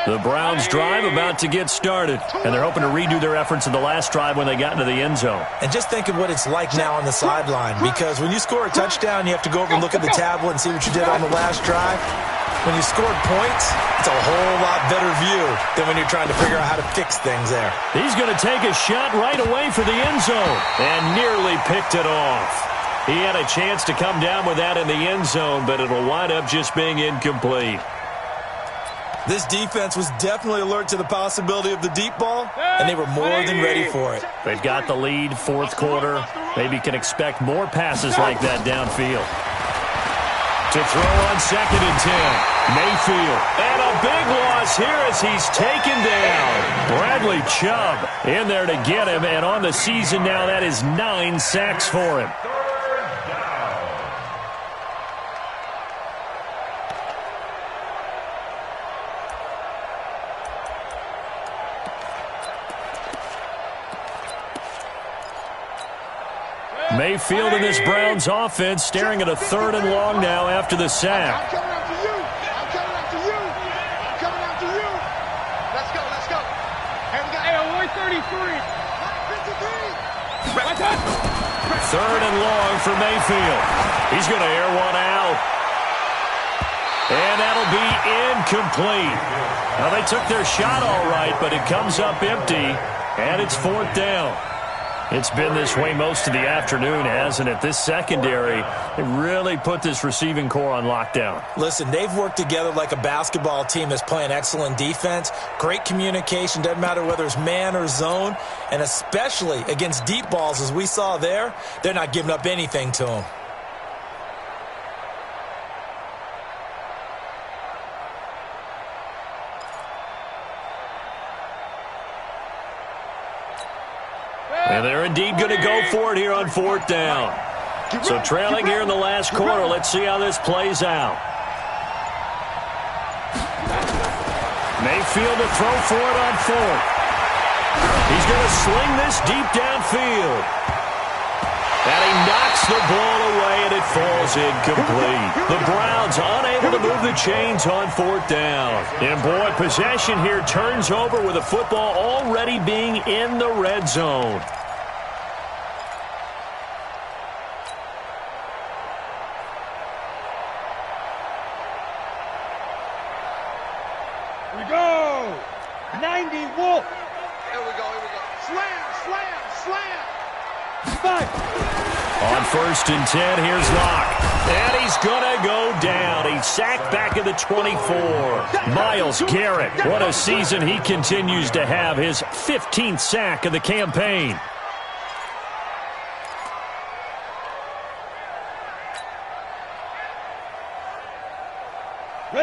The Browns drive about to get started, and they're hoping to redo their efforts in the last drive when they got into the end zone. And just think of what it's like now on the sideline, because when you score a touchdown, you have to go over and look at the tablet and see what you did on the last drive. When you scored points, it's a whole lot better view than when you're trying to figure out how to fix things there. He's going to take a shot right away for the end zone and nearly picked it off. He had a chance to come down with that in the end zone, but it'll wind up just being incomplete. This defense was definitely alert to the possibility of the deep ball, and they were more than ready for it. They've got the lead, 4th quarter. Maybe can expect more passes like that downfield. To throw on 2nd and 10. Mayfield. And a big loss here as he's taken down. Bradley Chubb in there to get him, and on the season now that is 9 sacks for him. Mayfield in this Browns offense staring at a 3rd and long now after the sack. I'm coming after you. I'm coming after you. I'm coming after you. Let's go. Let's go. Here we go. Hey, 133. 3rd and long for Mayfield. He's going to air one out. And that'll be incomplete. Now, they took their shot all right, but it comes up empty, and it's 4th down. It's been this way most of the afternoon, hasn't it? This secondary, they really put this receiving core on lockdown. Listen, they've worked together like a basketball team that's playing excellent defense. Great communication, doesn't matter whether it's man or zone. And especially against deep balls, as we saw there, they're not giving up anything to them. And they're indeed going to go for it here on 4th down. So trailing here in the last quarter. Let's see how this plays out. Mayfield to throw for it on 4th. He's going to sling this deep downfield. And he knocks the ball away, and it falls incomplete. The Browns unable to move the chains on 4th down. And, boy, possession here turns over with the football already being in the red zone. Here we go. 90 Wolf. Here we go. Slam, slam, slam. On 1st and 10, here's Locke. And he's going to go down. He's sacked back at the 24. Myles Garrett, what a season he continues to have. His 15th sack of the campaign.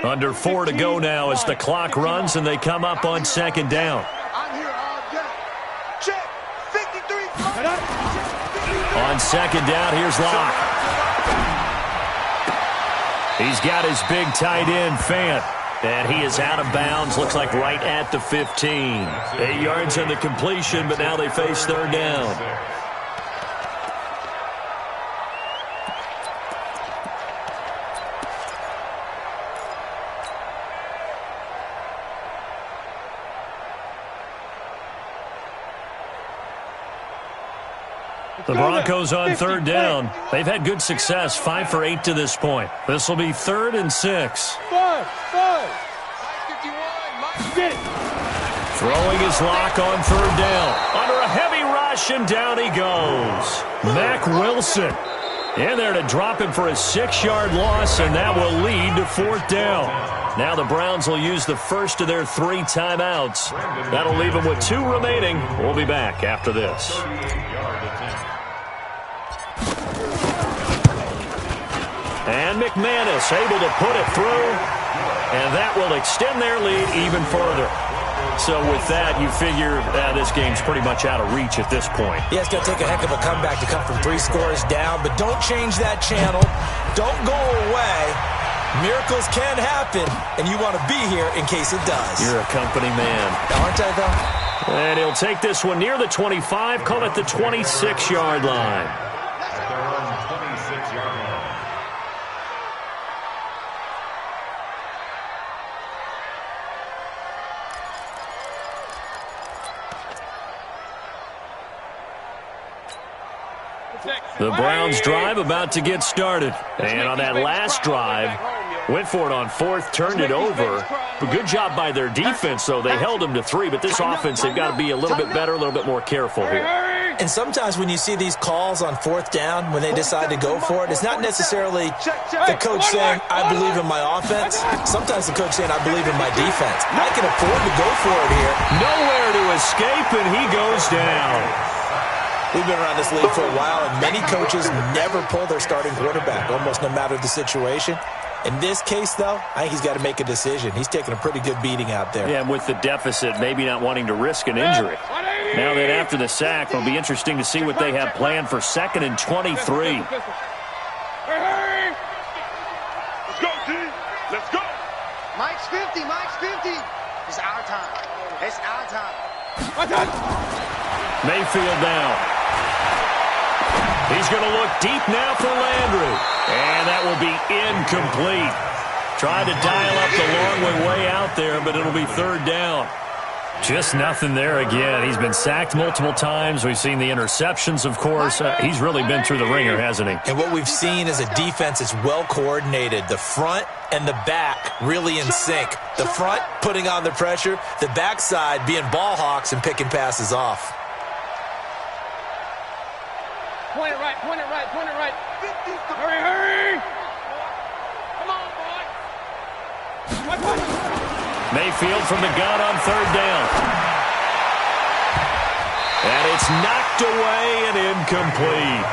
Under 4 to go now as the clock runs and they come up on 2nd down. I'm here all day. Check. 53. On 2nd down, here's Locke. He's got his big tight end, Fant. And he is out of bounds, looks like right at the 15. 8 yards on the completion, but now they face 3rd down. The Broncos on third down. They've had good success, 5 for 8 to this point. This will be 3rd and 6. 5. Throwing his lock on third down. Under a heavy rush, and down he goes. Mack Wilson in there to drop him for a 6-yard loss, and that will lead to 4th down. Now the Browns will use the first of their 3 timeouts. That'll leave them with 2 remaining. We'll be back after this. And McManus able to put it through, and that will extend their lead even further. So with that, you figure this game's pretty much out of reach at this point. Yeah, it's going to take a heck of a comeback to come from 3 scores down, but don't change that channel. Don't go away. Miracles can happen, and you want to be here in case it does. You're a company man. Aren't I, though? And he'll take this one near the 25, call it the 26-yard line. At their own 26-yard line. The Browns drive about to get started. And on that last drive, went for it on 4th, turned it over. But good job by their defense, though. They held them to 3, but this offense, they've got to be a little bit better, a little bit more careful here. And sometimes when you see these calls on 4th down, when they decide to go for it, it's not necessarily the coach saying, I believe in my offense. Sometimes the coach saying, I believe in my defense. I can afford to go for it here. Nowhere to escape, and he goes down. We've been around this league for a while, and many coaches never pull their starting quarterback, almost no matter the situation. In this case, though, I think he's got to make a decision. He's taking a pretty good beating out there. Yeah, and with the deficit, maybe not wanting to risk an injury. Now that after the sack, it'll be interesting to see what they have planned for 2nd and 23. Let's go, T. Let's go. Mike's 50. It's our time. It's our time. Mayfield now. He's going to look deep now for Landry. And that will be incomplete. Tried to dial up the long way out there, but it'll be 3rd down. Just nothing there again. He's been sacked multiple times. We've seen the interceptions, of course. He's really been through the ringer, hasn't he? And what we've seen is a defense that's well coordinated. The front and the back really in sync. The front putting on the pressure. The backside being ball hawks and picking passes off. Point it right. Hurry. Come on, boy. Mayfield from the gun on 3rd down. And it's knocked away and incomplete.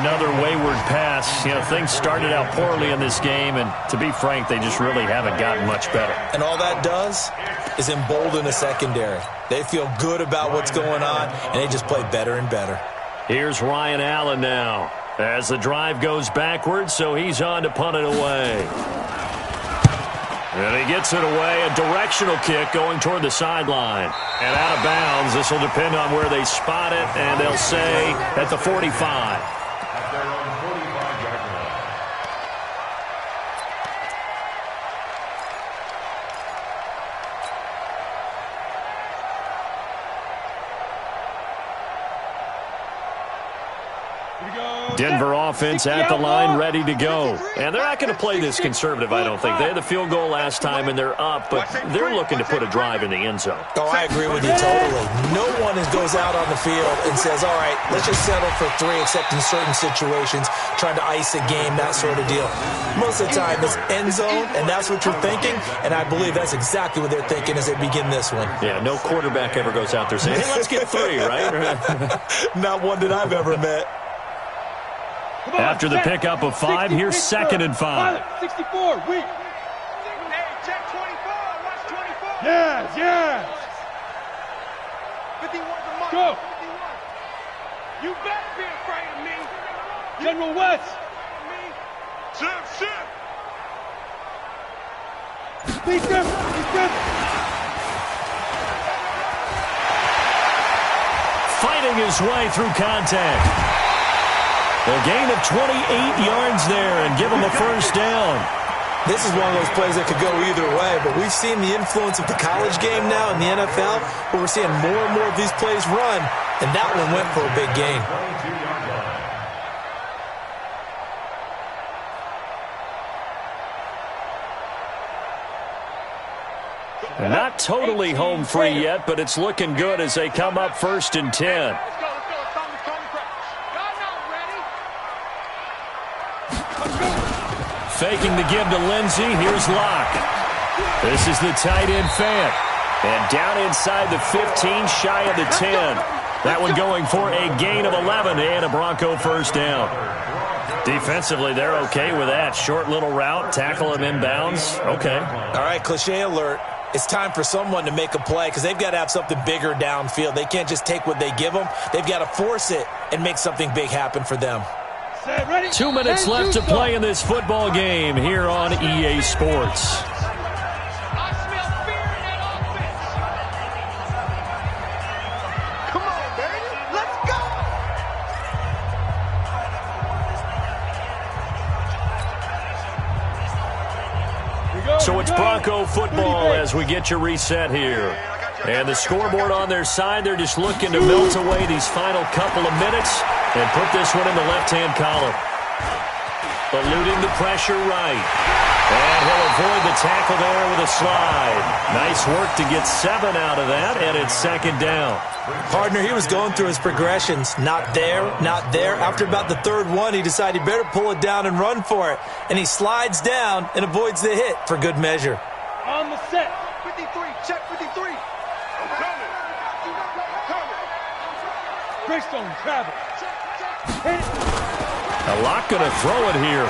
Another wayward pass. You know, things started out poorly in this game, and to be frank, they just really haven't gotten much better. And all that does is embolden the secondary. They feel good about what's going on, and they just play better and better. Here's Ryan Allen now as the drive goes backwards, so he's on to punt it away. And he gets it away, a directional kick going toward the sideline. And out of bounds, this will depend on where they spot it, and they'll say at the 45. At their own 45-yard line. Denver offense at the line, ready to go. And they're not going to play this conservative, I don't think. They had the field goal last time, and they're up, but they're looking to put a drive in the end zone. Oh, I agree with you totally. No one goes out on the field and says, all right, let's just settle for 3, except in certain situations, trying to ice a game, that sort of deal. Most of the time, it's end zone, and that's what you're thinking, and I believe that's exactly what they're thinking as they begin this one. Yeah, no quarterback ever goes out there saying, hey, let's get 3, right? Not one that I've ever met. After the pickup of 5, here's 2nd and 5. 64, weak. Hey, check 24. Watch 24. Yes. 51's a mark. Go. 51. You better be afraid of me. General West. Shift. Beat them. Fighting his way through contact. A gain of 28 yards there and give him a 1st down. This is one of those plays that could go either way, but we've seen the influence of the college game now in the NFL, where we're seeing more and more of these plays run, and that one went for a big gain. Not totally home free yet, but it's looking good as they come up 1st and 10. Let's go. It's time to practice. God, not ready. Faking the give to Lindsey. Here's Locke. This is the tight end fan. And down inside the 15, shy of the 10. That one going for a gain of 11 and a Bronco first down. Defensively, they're okay with that. Short little route, tackle him inbounds. Okay. All right, cliche alert. It's time for someone to make a play because they've got to have something bigger downfield. They can't just take what they give them. They've got to force it and make something big happen for them. 2 minutes left to play in this football game here on EA Sports. I smell fear in that offense. Come on, baby. Let's go. So it's Bronco football as we get you reset here. And the scoreboard on their side, they're just looking to melt away these final couple of minutes and put this one in the left-hand column. Eluding the pressure right. And he'll avoid the tackle there with a slide. Nice work to get 7 out of that, and it's 2nd down. Partner, he was going through his progressions. Not there, not there. After about the 3rd one, he decided he better pull it down and run for it. And he slides down and avoids the hit for good measure. On the set. 53. Check 53. I'm coming. Greystone travel. A lot going to throw it here.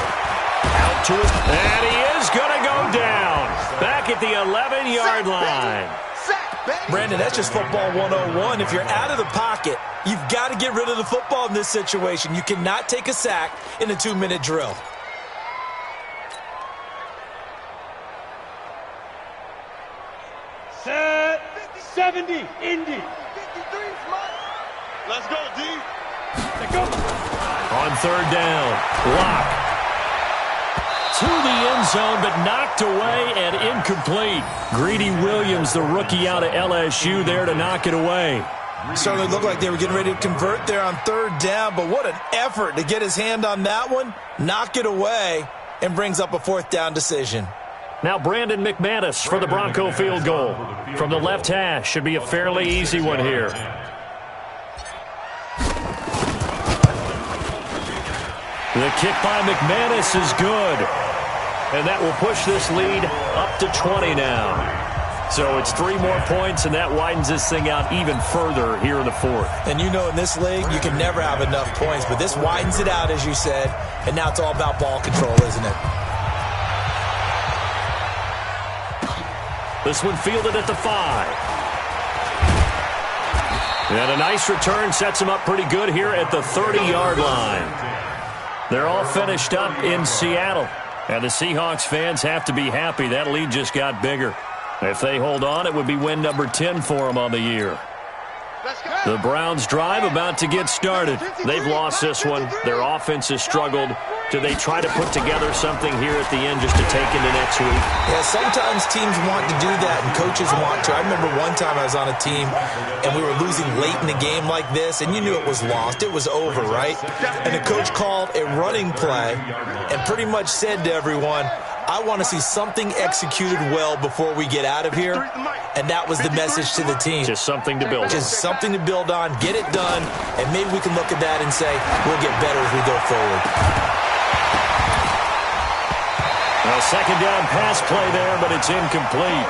Out to it. And he is going to go down. Back at the 11-yard line. Brandon, that's just football 101. If you're out of the pocket, you've got to get rid of the football in this situation. You cannot take a sack in a 2-minute drill. Set 70, Indy. 53's mine. Let's go, D. Let's go. On 3rd down, Locke. To the end zone, but knocked away and incomplete. Greedy Williams, the rookie out of LSU, there to knock it away. Certainly looked like they were getting ready to convert there on 3rd down, but what an effort to get his hand on that one, knock it away, and brings up a 4th down decision. Now Brandon McManus for the Bronco field goal. From the left hash, should be a fairly easy one here. The kick by McManus is good. And that will push this lead up to 20 now. So it's 3 more points, and that widens this thing out even further here in the 4th. And you know in this league, you can never have enough points, but this widens it out, as you said, and now it's all about ball control, isn't it? This one fielded at the 5. And a nice return sets him up pretty good here at the 30-yard line. They're all finished up in Seattle. And the Seahawks fans have to be happy. That lead just got bigger. If they hold on, it would be win number 10 for them on the year. The Browns drive about to get started. They've lost this one. Their offense has struggled. Do they try to put together something here at the end just to take into next week? Yeah, sometimes teams want to do that and coaches want to. I remember one time I was on a team and we were losing late in the game like this, and you knew it was lost. It was over, right? And the coach called a running play and pretty much said to everyone, I want to see something executed well before we get out of here. And that was the message to the team. Just something to build on. Just something to build on, get it done, and maybe we can look at that and say, we'll get better as we go forward. Well, 2nd down pass play there, but it's incomplete.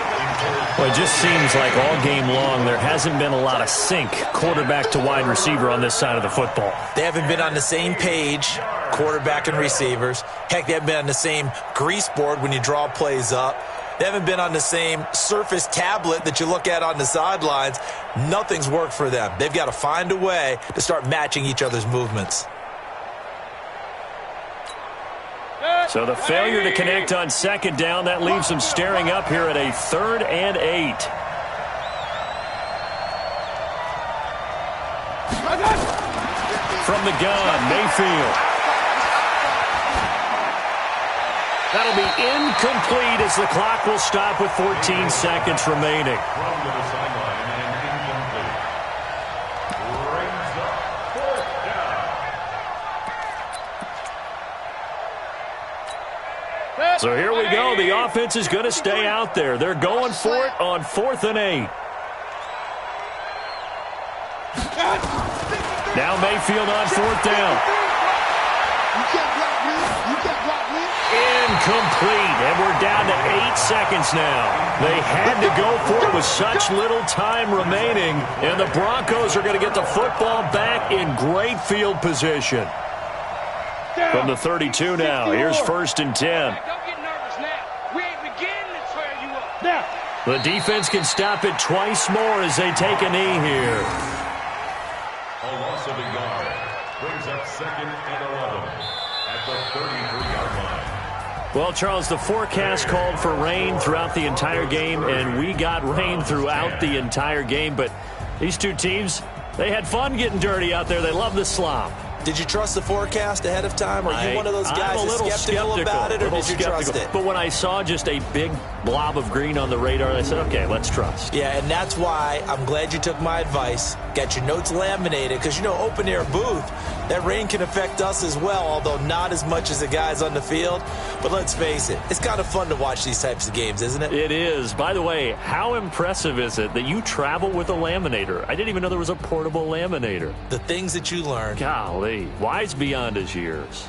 Well, it just seems like all game long there hasn't been a lot of sync quarterback to wide receiver on this side of the football. They haven't been on the same page, quarterback and receivers. Heck, they haven't been on the same grease board when you draw plays up. They haven't been on the same Surface tablet that you look at on the sidelines. Nothing's worked for them. They've got to find a way to start matching each other's movements. So the failure to connect on 2nd down, that leaves them staring up here at a 3rd and 8. From the gun, Mayfield. That'll be incomplete as the clock will stop with 14 seconds remaining. From the sideline and incomplete. Brings up fourth down. So here we go. The offense is going to stay out there. They're going for it on 4th and 8. Now Mayfield on 4th down. Incomplete, and we're down to 8 seconds now. They had to go for it with such little time remaining, and the Broncos are going to get the football back in great field position. From the 32 now, here's 1st and 10. Don't get nervous now. We ain't beginning to tear you up. Now. The defense can stop it twice more as they take a knee here. A loss of a yard. Brings up 2nd and 11 at the 33-yard line. Well, Charles, the forecast called for rain throughout the entire game, and we got rain throughout the entire game. But these two teams, they had fun getting dirty out there. They love the slop. Did you trust the forecast ahead of time? Are you one of those guys that's skeptical about it, or did you trust it? But when I saw just a big blob of green on the radar, I said, okay, let's trust. Yeah, and that's why I'm glad you took my advice. Get your notes laminated, because, you know, open-air booth, that rain can affect us as well, although not as much as the guys on the field. But let's face it, it's kind of fun to watch these types of games, isn't it? It is. By the way, how impressive is it that you travel with a laminator? I didn't even know there was a portable laminator. The things that you learn. Golly, wise beyond his years.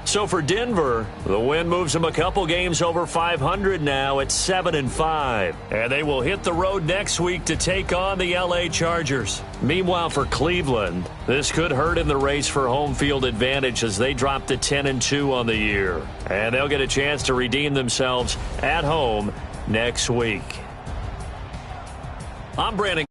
So for Denver, the win moves them a couple games over 500 now at 7-5. And they will hit the road next week to take on the LA Chargers. Meanwhile, for Cleveland, this could hurt in the race for home field advantage as they drop to 10-2 on the year. And they'll get a chance to redeem themselves at home next week. I'm Brandon.